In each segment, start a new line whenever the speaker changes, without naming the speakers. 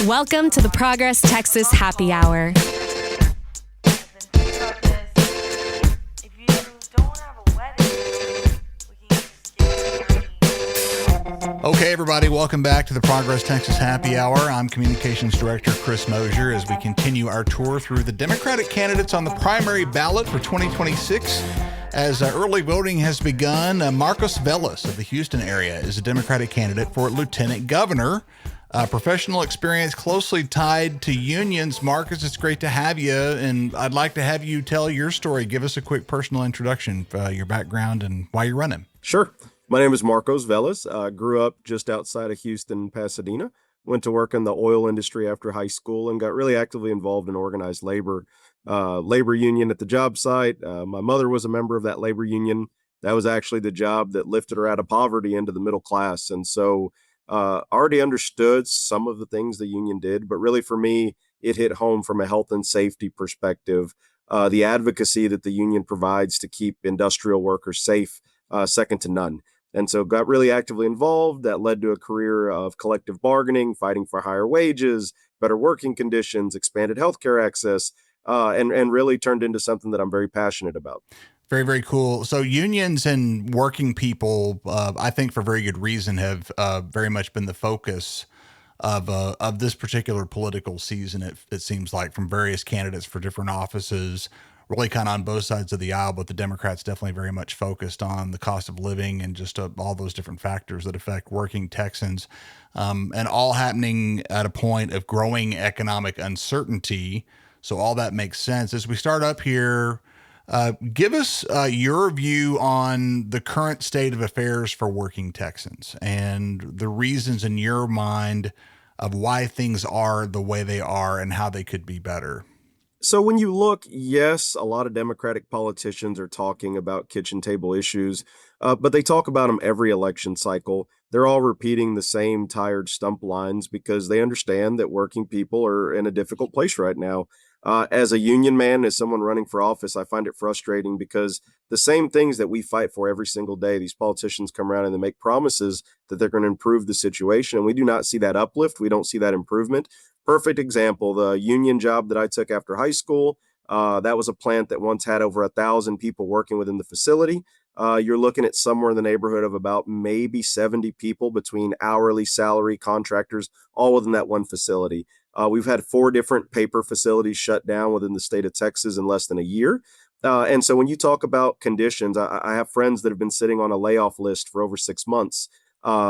Welcome to the Progress Texas Happy Hour.
Okay, everybody, welcome back to the Progress Texas Happy Hour. I'm Communications Director Chris Mosier as we continue our tour through the Democratic candidates on the primary ballot for 2026. As early voting has begun, Marcos Vélez of the Houston area is a Democratic candidate for Lieutenant Governor. Professional experience closely tied to unions. Marcus, it's great to have you, and I'd like to have you tell your story. Give us a quick personal introduction, your background, and why you're running.
Sure. My name is Marcos Vélez. Grew up just outside of Houston, Pasadena. Went to work in the oil industry after high school and got really actively involved in organized labor union at the job site. My mother was a member of that labor union. That was actually the job that lifted her out of poverty into the middle class. And so already understood some of the things the union did, but really for me, it hit home from a health and safety perspective. The advocacy that the union provides to keep industrial workers safe, second to none. And so got really actively involved. That led to a career of collective bargaining, fighting for higher wages, better working conditions, expanded healthcare access, and really turned into something that I'm very passionate about.
Very, very cool. So unions and working people, I think for very good reason, have very much been the focus of this particular political season. It seems like, from various candidates for different offices, really kind of on both sides of the aisle, but the Democrats definitely very much focused on the cost of living and just all those different factors that affect working Texans, and all happening at a point of growing economic uncertainty. So all that makes sense. As we start up here, give us your view on the current state of affairs for working Texans and the reasons in your mind of why things are the way they are and how they could be better.
So when you look, yes, a lot of Democratic politicians are talking about kitchen table issues, but they talk about them every election cycle. They're all repeating the same tired stump lines because they understand that working people are in a difficult place right now. As a union man, as someone running for office, I find it frustrating because the same things that we fight for every single day, these politicians come around and they make promises that they're going to improve the situation. And we do not see that uplift. We don't see that improvement. Perfect example, the union job that I took after high school, that was a plant that once had over 1,000 people working within the facility. You're looking at somewhere in the neighborhood of about maybe 70 people between hourly, salary, contractors, all within that one facility. We've had 4 different paper facilities shut down within the state of Texas in less than a year. And so when you talk about conditions, I have friends that have been sitting on a layoff list for over 6 months.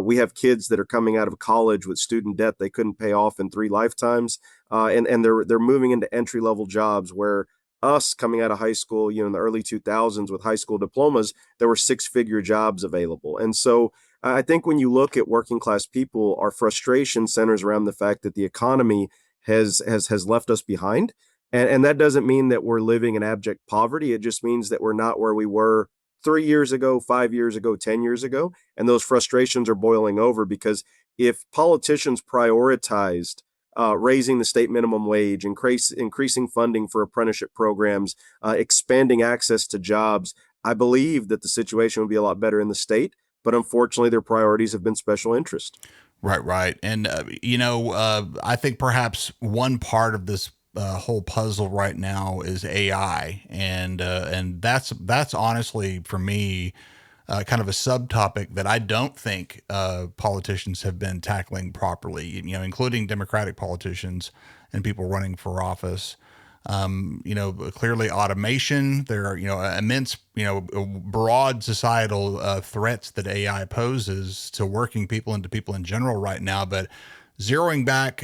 We have kids that are coming out of college with student debt they couldn't pay off in 3 lifetimes, and they're moving into entry-level jobs where us coming out of high school, in the early 2000s with high school diplomas, there were 6-figure jobs available. And so I think when you look at working class people, our frustration centers around the fact that the economy has left us behind. And that doesn't mean that we're living in abject poverty. It just means that we're not where we were 3 years ago, 5 years ago, 10 years ago. And those frustrations are boiling over because if politicians prioritized raising the state minimum wage, increasing funding for apprenticeship programs, expanding access to jobs, I believe that the situation would be a lot better in the state. But unfortunately, their priorities have been special interest.
Right. And, I think perhaps one part of this whole puzzle right now is AI. And that's honestly, for me, kind of a subtopic that I don't think politicians have been tackling properly, including Democratic politicians and people running for office. Clearly automation, there are, immense, broad societal threats that AI poses to working people and to people in general right now. But zeroing back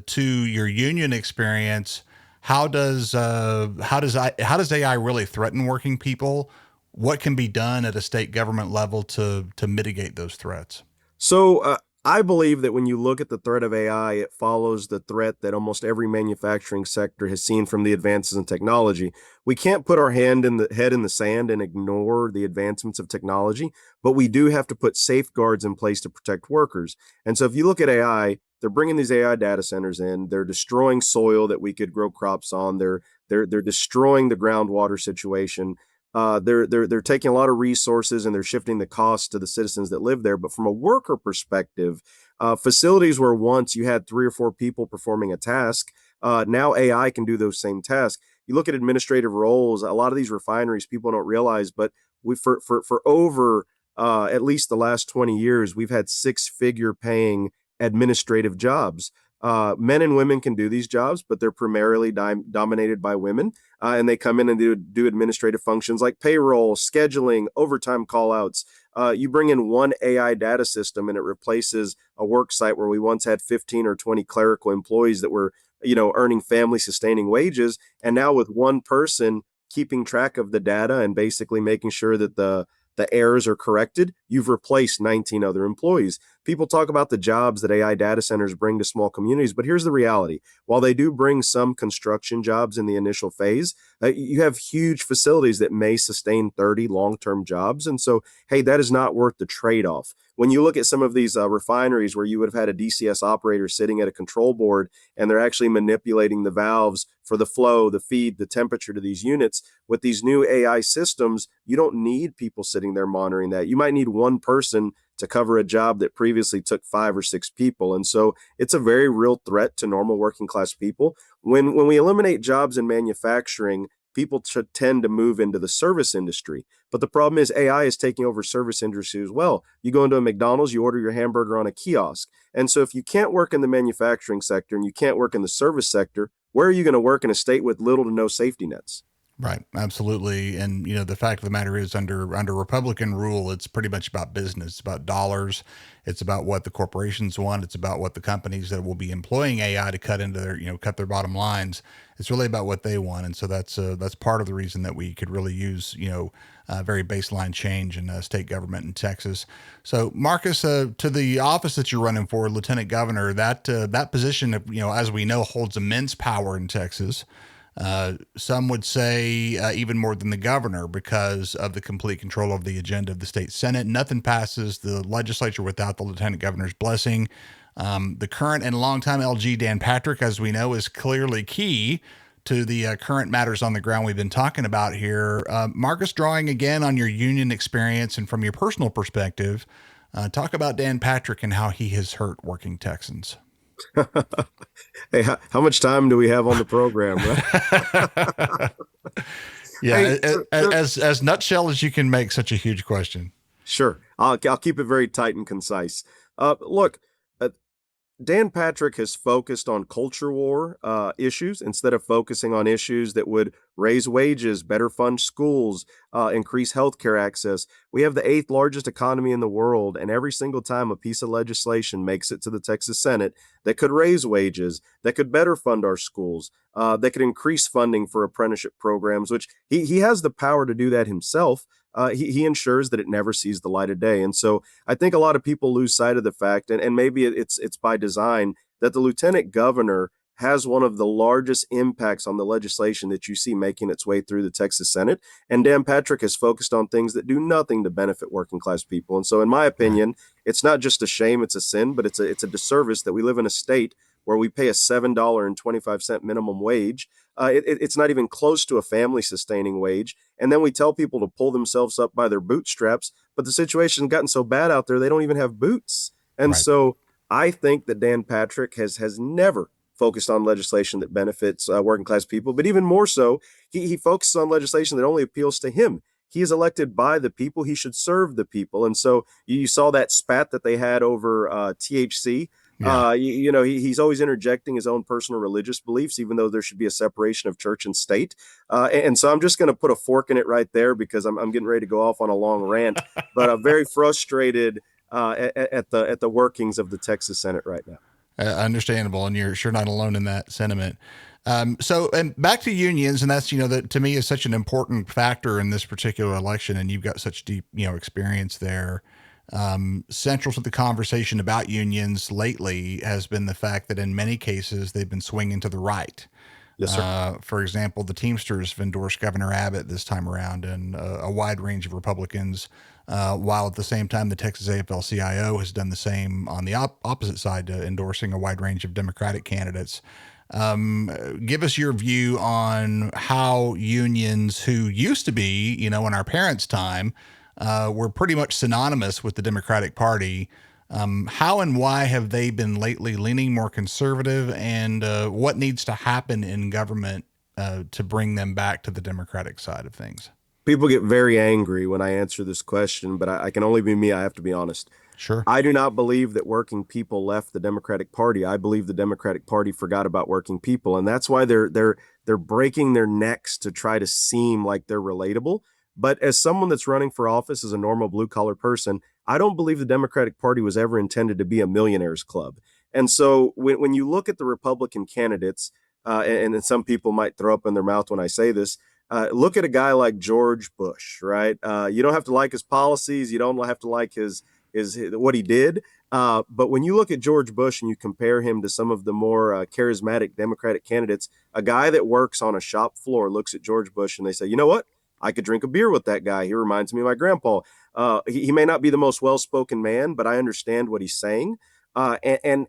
to your union experience, how does AI really threaten working people? What can be done at a state government level to mitigate those threats?
So I believe that when you look at the threat of AI, it follows the threat that almost every manufacturing sector has seen from the advances in technology. We can't put our head in the sand and ignore the advancements of technology, but we do have to put safeguards in place to protect workers. And so if you look at AI, they're bringing these AI data centers in, they're destroying soil that we could grow crops on, they're destroying the groundwater situation. They're taking a lot of resources and they're shifting the cost to the citizens that live there. But from a worker perspective, facilities where once you had 3 or 4 people performing a task, now AI can do those same tasks. You look at administrative roles, a lot of these refineries people don't realize, but we for over at least the last 20 years, we've had 6-figure paying administrative jobs. Men and women can do these jobs, but they're primarily dominated by women. And they come in and do administrative functions like payroll, scheduling, overtime callouts. You bring in one AI data system and it replaces a work site where we once had 15 or 20 clerical employees that were, earning family sustaining wages. And now with one person keeping track of the data and basically making sure that the errors are corrected, you've replaced 19 other employees. People talk about the jobs that AI data centers bring to small communities, but here's the reality. While they do bring some construction jobs in the initial phase, you have huge facilities that may sustain 30 long-term jobs. And so, hey, that is not worth the trade-off. When you look at some of these refineries where you would have had a DCS operator sitting at a control board and they're actually manipulating the valves for the flow, the feed, the temperature to these units, with these new AI systems, you don't need people sitting there monitoring that. You might need one person to cover a job that previously took 5 or 6 people. And so it's a very real threat to normal working class people. When we eliminate jobs in manufacturing, people should tend to move into the service industry. But the problem is AI is taking over service industry as well. You go into a McDonald's, you order your hamburger on a kiosk. And so if you can't work in the manufacturing sector and you can't work in the service sector, where are you going to work in a state with little to no safety nets?
Right. Absolutely. And, the fact of the matter is under Republican rule, it's pretty much about business. It's about dollars. It's about what the corporations want. It's about what the companies that will be employing AI to cut into their, cut their bottom lines. It's really about what they want. And so that's part of the reason that we could really use, very baseline change in state government in Texas. So Marcus, to the office that you're running for, Lieutenant Governor, that position, as we know, holds immense power in Texas. Some would say even more than the governor because of the complete control of the agenda of the state Senate. Nothing passes the legislature without the lieutenant governor's blessing. The current and longtime LG Dan Patrick, as we know, is clearly key to the current matters on the ground we've been talking about here. Marcus, drawing again on your union experience and from your personal perspective, talk about Dan Patrick and how he has hurt working Texans.
Hey, how much time do we have on the program? Right?
Yeah, as nutshell as you can make such a huge question.
Sure. I'll keep it very tight and concise. Look, Dan Patrick has focused on culture war issues instead of focusing on issues that would raise wages, better fund schools, increase healthcare access. We have the 8th largest economy in the world, and every single time a piece of legislation makes it to the Texas Senate that could raise wages, that could better fund our schools, that could increase funding for apprenticeship programs, which he has the power to do that himself. He ensures that it never sees the light of day. And so I think a lot of people lose sight of the fact, and maybe it's by design, that the lieutenant governor has one of the largest impacts on the legislation that you see making its way through the Texas Senate. And Dan Patrick has focused on things that do nothing to benefit working class people. And so in my opinion, it's not just a shame, it's a sin, but it's a disservice that we live in a state where we pay a $7.25 minimum wage. It's not even close to a family sustaining wage. And then we tell people to pull themselves up by their bootstraps, but the situation's gotten so bad out there, they don't even have boots. And so I think that Dan Patrick has never focused on legislation that benefits working class people, but even more so, he focuses on legislation that only appeals to him. He is elected by the people. He should serve the people. And so you saw that spat that they had over THC. Yeah. He's always interjecting his own personal religious beliefs, even though there should be a separation of church and state. And so I'm just going to put a fork in it right there because I'm getting ready to go off on a long rant. But I'm very frustrated at the workings of the Texas Senate right now.
Understandable, and you're sure not alone in that sentiment. So, and back to unions, and that's that to me is such an important factor in this particular election, and you've got such deep experience there. Central to the conversation about unions lately has been the fact that in many cases they've been swinging to the right.
Yes, sir.
For example, the Teamsters have endorsed Governor Abbott this time around, and a wide range of Republicans, while at the same time the Texas AFL-CIO has done the same on the opposite side, endorsing a wide range of Democratic candidates. Give us your view on how unions who used to be, in our parents' time, were pretty much synonymous with the Democratic Party. How and why have they been lately leaning more conservative, and what needs to happen in government to bring them back to the Democratic side of things?
People get very angry when I answer this question, but I can only be me. I have to be honest.
Sure.
I do not believe that working people left the Democratic Party. I believe the Democratic Party forgot about working people, and that's why they're breaking their necks to try to seem like they're relatable. But as someone that's running for office as a normal blue collar person, I don't believe the Democratic Party was ever intended to be a millionaires club. And so when you look at the Republican candidates, and some people might throw up in their mouth when I say this, look at a guy like George Bush, right? You don't have to like his policies. You don't have to like his what he did. But when you look at George Bush and you compare him to some of the more charismatic Democratic candidates, a guy that works on a shop floor looks at George Bush and they say, you know what? I could drink a beer with that guy. He reminds me of my grandpa. He may not be the most well-spoken man, but I understand what he's saying. And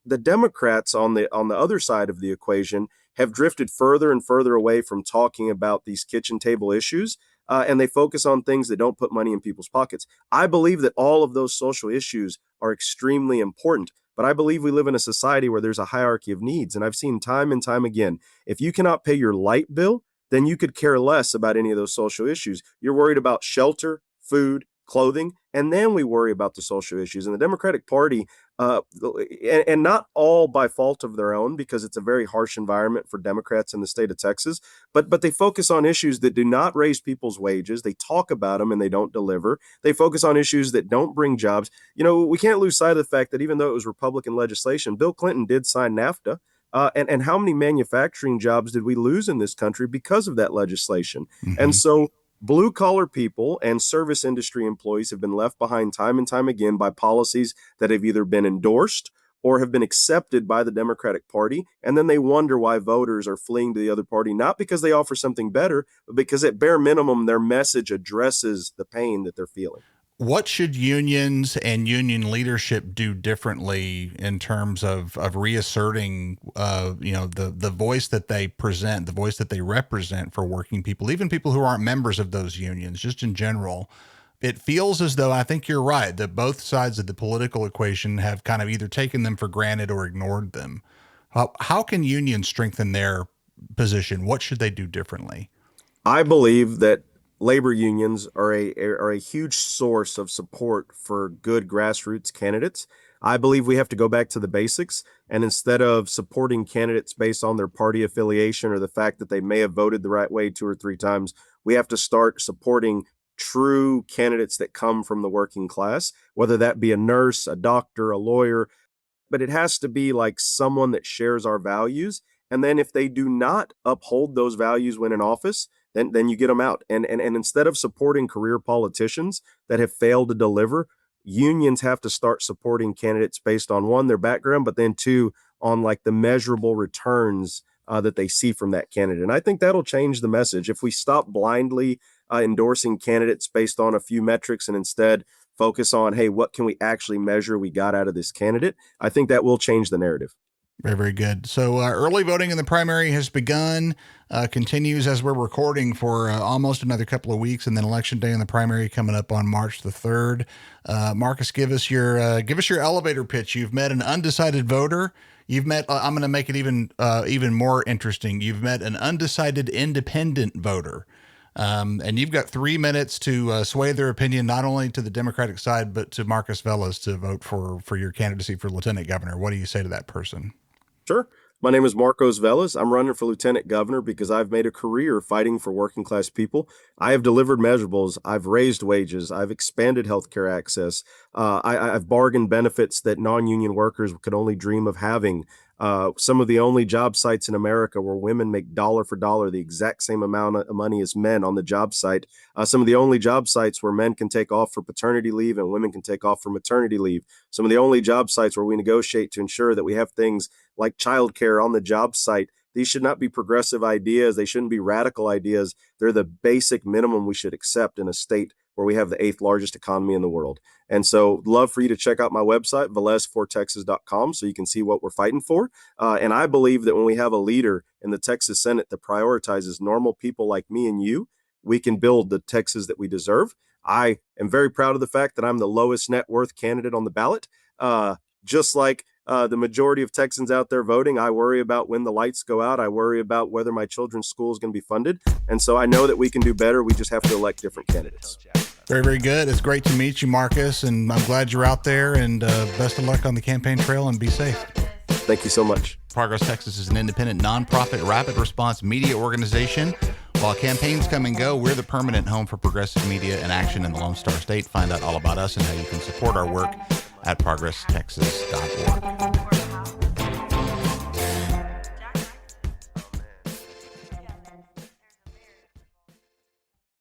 the Democrats on the other side of the equation have drifted further and further away from talking about these kitchen table issues, and they focus on things that don't put money in people's pockets. I believe that all of those social issues are extremely important, but I believe we live in a society where there's a hierarchy of needs, and I've seen time and time again, if you cannot pay your light bill, then you could care less about any of those social issues. You're worried about shelter, food, clothing, and then we worry about the social issues. And the Democratic Party, and not all by fault of their own, because it's a very harsh environment for Democrats in the state of Texas, but they focus on issues that do not raise people's wages. They talk about them and they don't deliver. They focus on issues that don't bring jobs. We can't lose sight of the fact that even though it was Republican legislation, Bill Clinton did sign NAFTA. And how many manufacturing jobs did we lose in this country because of that legislation?
Mm-hmm.
And so blue collar people and service industry employees have been left behind time and time again by policies that have either been endorsed or have been accepted by the Democratic Party. And then they wonder why voters are fleeing to the other party, not because they offer something better, but because at bare minimum, their message addresses the pain that they're feeling.
What should unions and union leadership do differently in terms of reasserting, the voice that they present, the voice that they represent for working people, even people who aren't members of those unions, just in general? It feels as though, I think you're right, that both sides of the political equation have kind of either taken them for granted or ignored them. How can unions strengthen their position? What should they do differently?
I believe that labor unions are a huge source of support for good grassroots candidates. I believe we have to go back to the basics, and instead of supporting candidates based on their party affiliation or the fact that they may have voted the right way 2 or 3 times, we have to start supporting true candidates that come from the working class, whether that be a nurse, a doctor, a lawyer, but it has to be like someone that shares our values. And then if they do not uphold those values when in office, then you get them out. And instead of supporting career politicians that have failed to deliver, unions have to start supporting candidates based on, one, their background, but then two, on like the measurable returns that they see from that candidate. And I think that'll change the message. If we stop blindly endorsing candidates based on a few metrics and instead focus on, hey, what can we actually measure we got out of this candidate? I think that will change the narrative.
Very, very good. So early voting in the primary has begun, continues as we're recording for almost another couple of weeks, and then election day in the primary coming up on March the 3rd. Marcus, give us your elevator pitch. You've met an undecided voter. You've met, I'm going to make it even more interesting. You've met an undecided independent voter. And you've got 3 minutes to sway their opinion, not only to the Democratic side, but to Marcus Vélez to vote for your candidacy for lieutenant governor. What do you say to that person?
Sure. My name is Marcos Vélez. I'm running for lieutenant governor because I've made a career fighting for working class people. I have delivered measurables. I've raised wages. I've expanded healthcare access. I've bargained benefits that non-union workers could only dream of having. Some of the only job sites in America where women make dollar for dollar the exact same amount of money as men on the job site. Some of the only job sites where men can take off for paternity leave and women can take off for maternity leave. Some of the only job sites where we negotiate to ensure that we have things like childcare on the job site. These should not be progressive ideas. They shouldn't be radical ideas. They're the basic minimum we should accept in a state where we have the 8th largest economy in the world. And so love for you to check out my website, velez4texas.com, so you can see what we're fighting for. And I believe that when we have a leader in the Texas Senate that prioritizes normal people like me and you, we can build the Texas that we deserve. I am very proud of the fact that I'm the lowest net worth candidate on the ballot. Just like the majority of Texans out there voting, I worry about when the lights go out. I worry about whether my children's school is going to be funded. And so I know that we can do better. We just have to elect different candidates.
Very, very good. It's great to meet you, Marcus, and I'm glad you're out there, and best of luck on the campaign trail, and be safe.
Thank you so much.
Progress Texas is an independent, nonprofit, rapid response media organization. While campaigns come and go, we're the permanent home for progressive media and action in the Lone Star State. Find out all about us and how you can support our work at progresstexas.org.